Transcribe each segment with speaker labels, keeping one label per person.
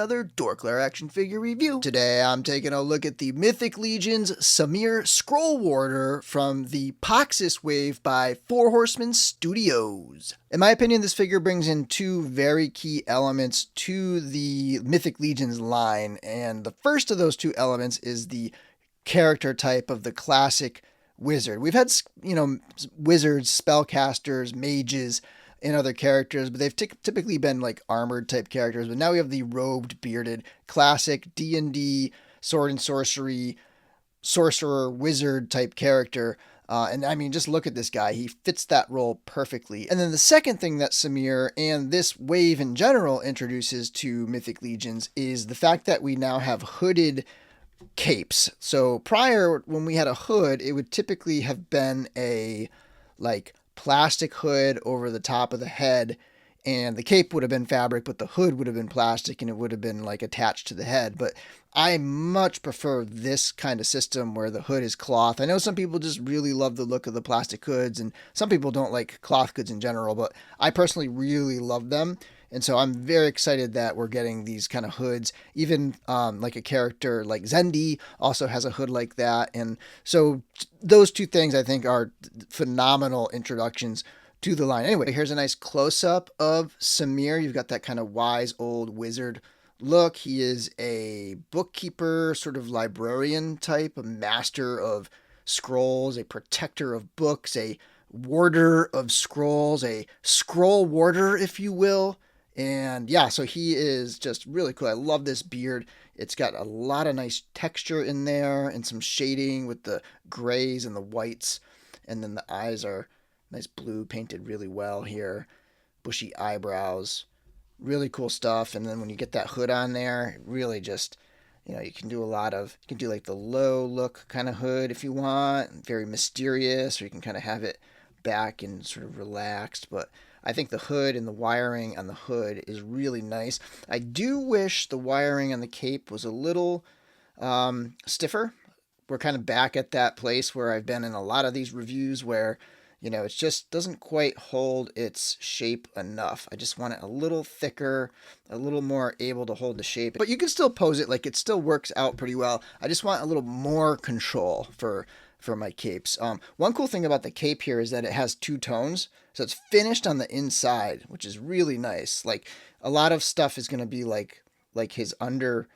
Speaker 1: another DorkLair action figure review. Today I'm taking a look at the Mythic Legions Samir Scrollwarder from the Poxxus wave by Four Horsemen Studios. In my opinion, this figure brings in two very key elements to the Mythic Legions line, and the first of those two elements is the character type of the classic wizard. We've had, wizards, spellcasters, mages, and other characters, but they've typically been like armored type characters. But now we have the robed, bearded, classic D&D, sword and sorcery, sorcerer, wizard type character. And I mean, just look at this guy. He fits that role perfectly. And then the second thing that Samir and this wave in general introduces to Mythic Legions is the fact that we now have hooded capes. So prior, when we had a hood, it would typically have been a plastic hood over the top of the head, and the cape would have been fabric, but the hood would have been plastic and it would have been attached to the head. But I much prefer this kind of system where the hood is cloth. I know some people just really love the look of the plastic hoods, and some people don't like cloth goods in general, but I personally really love them. And so I'm very excited that we're getting these kind of hoods. Even like a character like Zendi also has a hood like that. And so those two things I think are phenomenal introductions to the line. Anyway, here's a nice close-up of Samir. You've got that kind of wise old wizard look. He is a bookkeeper, sort of librarian type, a master of scrolls, a protector of books, a warder of scrolls, a scroll warder, if you will. And yeah, so he is just really cool. I love this beard. It's got a lot of nice texture in there and some shading with the grays and the whites. And then the eyes are nice blue, painted really well here. Bushy eyebrows. Really cool stuff. And then when you get that hood on there, it really just, you can do like the low look kind of hood if you want. Very mysterious, or you can kind of have it back and sort of relaxed. But I think the hood and the wiring on the hood is really nice. I do wish the wiring on the cape was a little stiffer. We're kind of back at that place where I've been in a lot of these reviews where, it just doesn't quite hold its shape enough. I just want it a little thicker, a little more able to hold the shape. But you can still pose it, it still works out pretty well. I just want a little more control for my capes. One cool thing about the cape here is that it has two tones. So it's finished on the inside, which is really nice. A lot of stuff is going to be like his under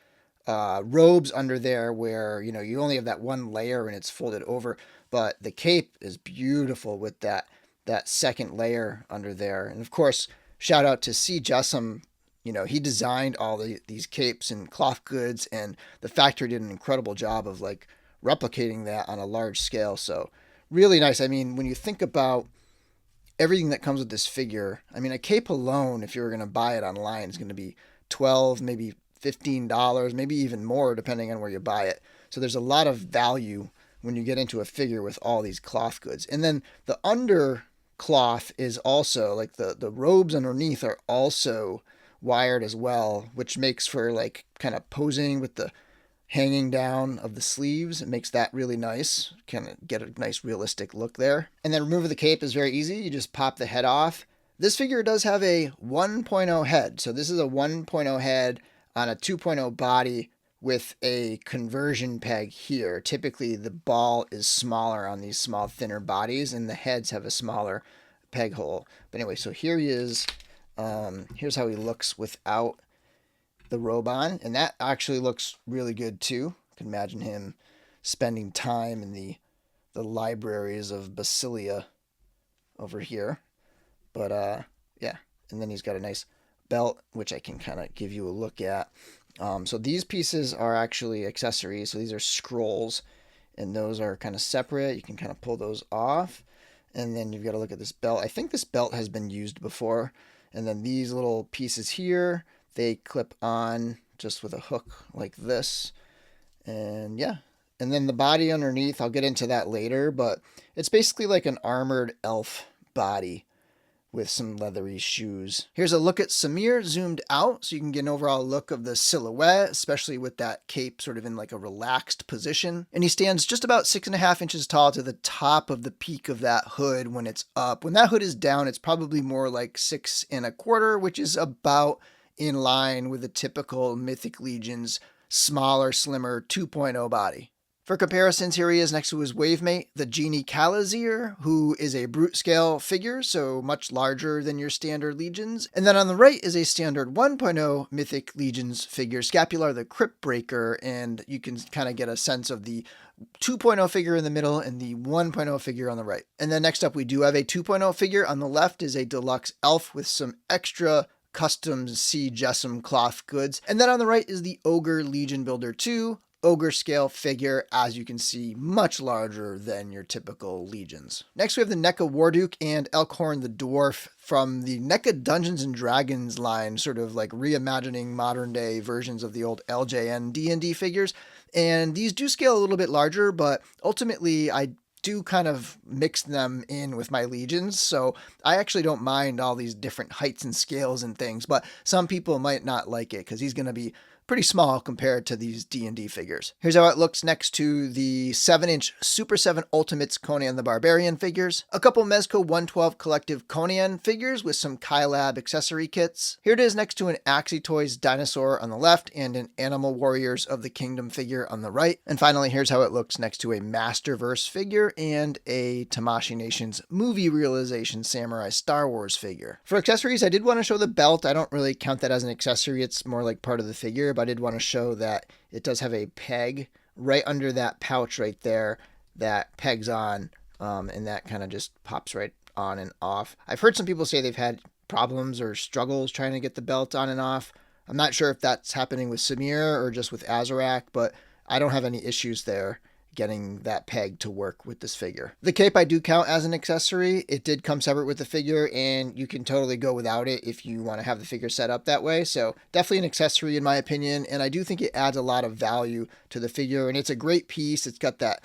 Speaker 1: robes under there where, you only have that one layer and it's folded over. But the cape is beautiful with that second layer under there. And of course, shout out to C. Jessam. He designed all these capes and cloth goods, and the factory did an incredible job of replicating that on a large scale. So really nice. I mean, when you think about everything that comes with this figure, I mean, a cape alone, if you were going to buy it online, is going to be $12, maybe $15, maybe even more, depending on where you buy it. So there's a lot of value when you get into a figure with all these cloth goods. And then the undercloth is also, the robes underneath are also wired as well, which makes for kind of posing with the hanging down of the sleeves. It makes that really nice. Kind of get a nice realistic look there. And then removing the cape is very easy. You just pop the head off. This figure does have a 1.0 head. So this is a 1.0 head on a 2.0 body with a conversion peg here. Typically the ball is smaller on these small, thinner bodies, and the heads have a smaller peg hole. But anyway, so here he is. Here's how he looks without the robe on, and that actually looks really good too. You can imagine him spending time in the libraries of Basilia over here. But yeah, and then he's got a nice belt, which I can kind of give you a look at. So these pieces are actually accessories. So these are scrolls, and those are kind of separate. You can kind of pull those off, and then you've got to look at this belt. I think this belt has been used before. And then these little pieces here, they clip on just with a hook like this. And yeah, and then the body underneath, I'll get into that later, but it's basically like an armored elf body with some leathery shoes. Here's a look at Samir zoomed out, so you can get an overall look of the silhouette, especially with that cape sort of in a relaxed position. And he stands just about 6.5 inches tall to the top of the peak of that hood when it's up. When that hood is down, it's probably more like 6.25, which is about in line with the typical Mythic Legion's smaller, slimmer 2.0 body. For comparisons, here he is next to his wavemate, the Genie Calazir, who is a brute scale figure, so much larger than your standard legions. And then on the right is a standard 1.0 Mythic Legions figure, Scapular the Crypt Breaker, and you can kind of get a sense of the 2.0 figure in the middle and the 1.0 figure on the right. And then next up we do have a 2.0 figure. On the left is a deluxe elf with some extra custom Sea Jessam cloth goods. And then on the right is the Ogre Legion Builder 2, ogre scale figure, as you can see, much larger than your typical legions. Next we have the NECA Warduke and Elkhorn the Dwarf from the NECA Dungeons & Dragons line, sort of like reimagining modern day versions of the old LJN D&D figures. And these do scale a little bit larger, but ultimately I do kind of mix them in with my legions, so I actually don't mind all these different heights and scales and things, but some people might not like it because he's going to be pretty small compared to these D&D figures. Here's how it looks next to the 7-inch Super 7 Ultimates Conan the Barbarian figures, a couple Mezco 112 Collective Conan figures with some Kylab accessory kits. Here it is next to an Axie Toys dinosaur on the left and an Animal Warriors of the Kingdom figure on the right. And finally, here's how it looks next to a Masterverse figure and a Tamashii Nations movie realization Samurai Star Wars figure. For accessories, I did want to show the belt. I don't really count that as an accessory. It's more like part of the figure, but I did want to show that it does have a peg right under that pouch right there that pegs on, and that kind of just pops right on and off. I've heard some people say they've had problems or struggles trying to get the belt on and off. I'm not sure if that's happening with Samir or just with Azarak, but I don't have any issues there getting that peg to work with this figure. The cape I do count as an accessory. It did come separate with the figure, and you can totally go without it if you want to have the figure set up that way. So definitely an accessory in my opinion, and I do think it adds a lot of value to the figure, and it's a great piece. It's got that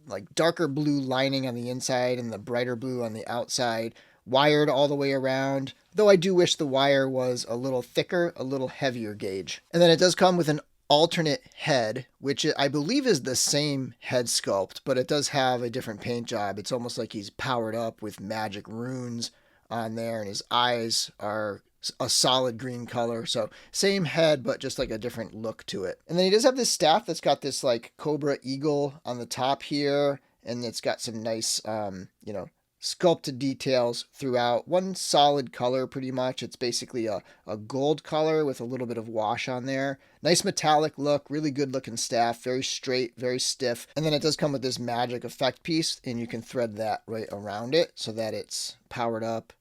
Speaker 1: like darker blue lining on the inside and the brighter blue on the outside, wired all the way around, though I do wish the wire was a little thicker, a little heavier gauge. And then it does come with an alternate head, which I believe is the same head sculpt, but it does have a different paint job. It's almost like he's powered up with magic runes on there, and his eyes are a solid green color. So same head, but just like a different look to it. And then he does have this staff that's got this like Cobra Eagle on the top here, and it's got some nice, sculpted details throughout. One solid color pretty much. It's basically a gold color with a little bit of wash on there. Nice metallic look, really good looking staff, very straight, very stiff. And then it does come with this magic effect piece, and you can thread that right around it so that it's powered up,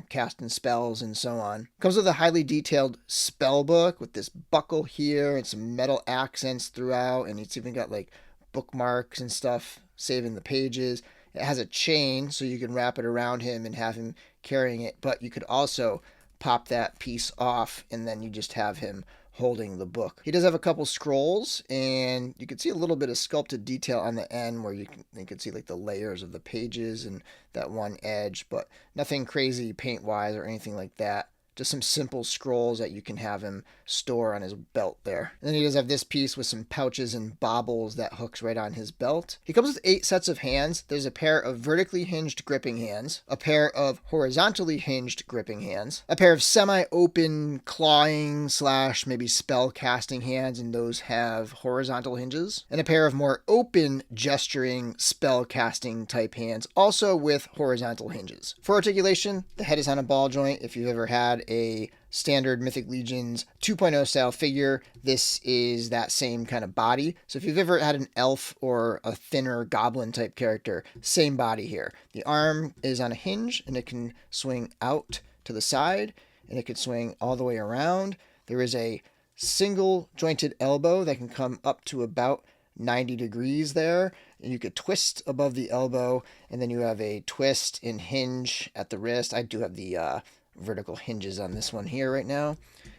Speaker 1: casting spells and so on. Comes with a highly detailed spell book with this buckle here and some metal accents throughout, and it's even got like bookmarks and stuff saving the pages. It has a chain so you can wrap it around him and have him carrying it, but you could also pop that piece off and then you just have him holding the book. He does have a couple scrolls, and you can see a little bit of sculpted detail on the end where you can see like the layers of the pages and that one edge, but nothing crazy paint-wise or anything like that. Just some simple scrolls that you can have him store on his belt there. And then he does have this piece with some pouches and baubles that hooks right on his belt. He comes with 8 sets of hands. There's a pair of vertically hinged gripping hands, a pair of horizontally hinged gripping hands, a pair of semi-open clawing / maybe spell casting hands, and those have horizontal hinges, and a pair of more open gesturing spell casting type hands, also with horizontal hinges. For articulation, the head is on a ball joint. If you've ever had a standard Mythic Legions 2.0 style figure, this is that same kind of body. So if you've ever had an elf or a thinner goblin type character, same body here. The arm is on a hinge, and it can swing out to the side, and it can swing all the way around. There is a single jointed elbow that can come up to about 90 degrees there, and you could twist above the elbow, and then you have a twist and hinge at the wrist. I do have the vertical hinges on this one here right now.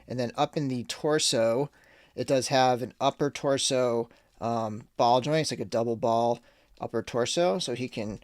Speaker 1: And then up in the torso, it does have an upper torso ball joint. It's like a double ball upper torso, so he can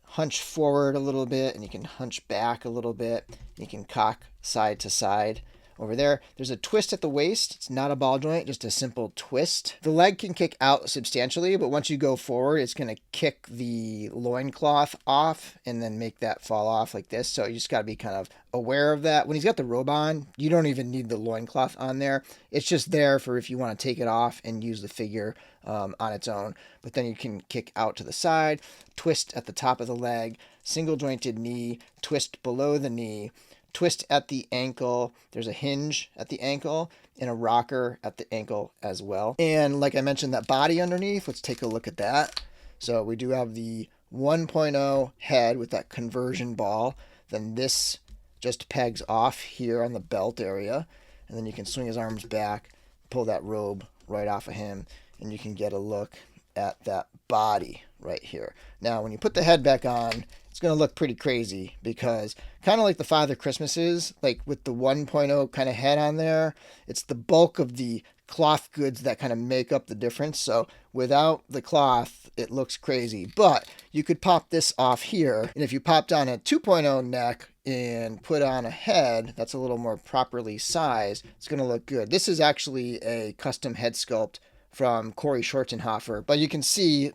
Speaker 1: hunch forward a little bit, and he can hunch back a little bit. He can cock side to side over there. There's a twist at the waist. It's not a ball joint, just a simple twist. The leg can kick out substantially, but once you go forward, it's going to kick the loincloth off and then make that fall off like this. So you just got to be kind of aware of that. When he's got the robe on, you don't even need the loincloth on there. It's just there for if you want to take it off and use the figure on its own. But then you can kick out to the side, twist at the top of the leg, single jointed knee, twist below the knee, twist at the ankle. There's a hinge at the ankle and a rocker at the ankle as well. And like I mentioned, that body underneath, let's take a look at that. So we do have the 1.0 head with that conversion ball. Then this just pegs off here on the belt area. And then you can swing his arms back, pull that robe right off of him, and you can get a look at that body right here. Now, when you put the head back on, it's going to look pretty crazy because kind of like the Father Christmases, like with the 1.0 kind of head on there, it's the bulk of the cloth goods that kind of make up the difference. So without the cloth, it looks crazy. But you could pop this off here. And if you popped on a 2.0 neck and put on a head that's a little more properly sized, it's going to look good. This is actually a custom head sculpt from Corey Schortenhofer. But you can see,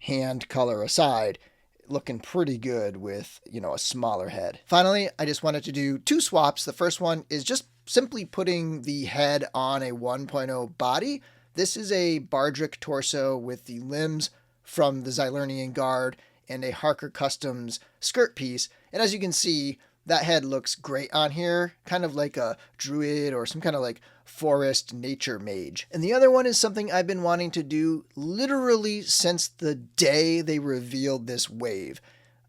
Speaker 1: hand color aside, looking pretty good with, a smaller head. Finally, I just wanted to do two swaps. The first one is just simply putting the head on a 1.0 body. This is a Bardric torso with the limbs from the Xylernian Guard and a Harker Customs skirt piece. And as you can see, that head looks great on here, kind of like a druid or some kind of like forest nature mage. And the other one is something I've been wanting to do literally since the day they revealed this wave.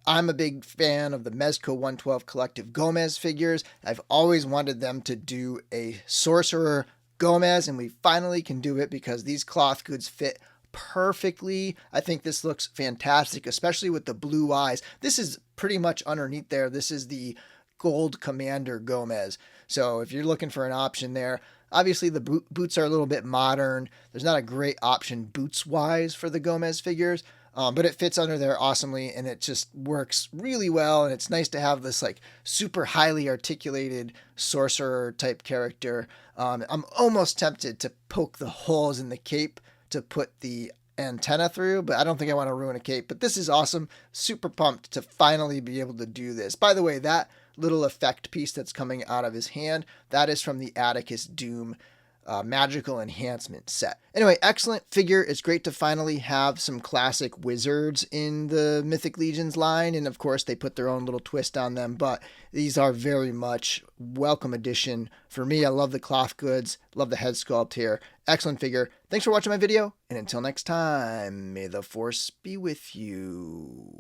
Speaker 1: I'm a big fan of the Mezco 112 Collective Gomez figures. I've always wanted them to do a Sorcerer Gomez, and we finally can do it because these cloth goods fit perfectly. I think this looks fantastic, especially with the blue eyes. This is pretty much underneath there. This is the Gold Commander Gomez. So if you're looking for an option there, obviously the boots are a little bit modern. There's not a great option boots-wise for the Gomez figures, but it fits under there awesomely, and it just works really well, and it's nice to have this like super highly articulated sorcerer type character. I'm almost tempted to poke the holes in the cape to put the antenna through, but I don't think I want to ruin a cape. But this is awesome. Super pumped to finally be able to do this. By the way, that little effect piece that's coming out of his hand, that is from the Atticus Doom magical enhancement set. Anyway, excellent figure. It's great to finally have some classic wizards in the Mythic Legions line, and of course they put their own little twist on them, but these are very much welcome addition for me. I love the cloth goods, love the head sculpt here. Excellent figure. Thanks for watching my video, and until next time, may the force be with you.